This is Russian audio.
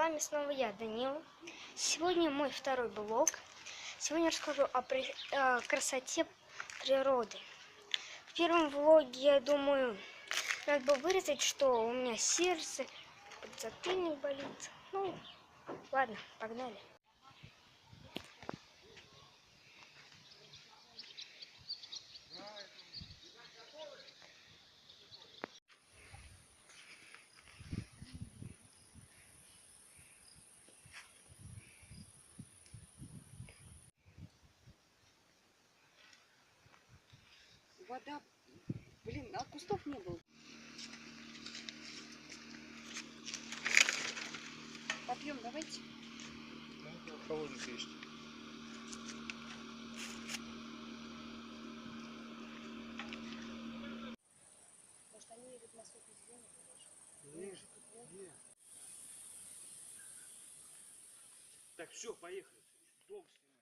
вами снова я, Данил. Сегодня мой второй блог. Сегодня расскажу о красоте природы. В первом влоге, я думаю, надо было вырезать, что у меня сердце, подзатыльник болит. Ну, ладно, погнали. Вода, блин, а кустов не было. Попьем, давайте. Холодный есть. Может, они едут на сухой зеленый? Нет. Так, все, поехали. Дом снимаем.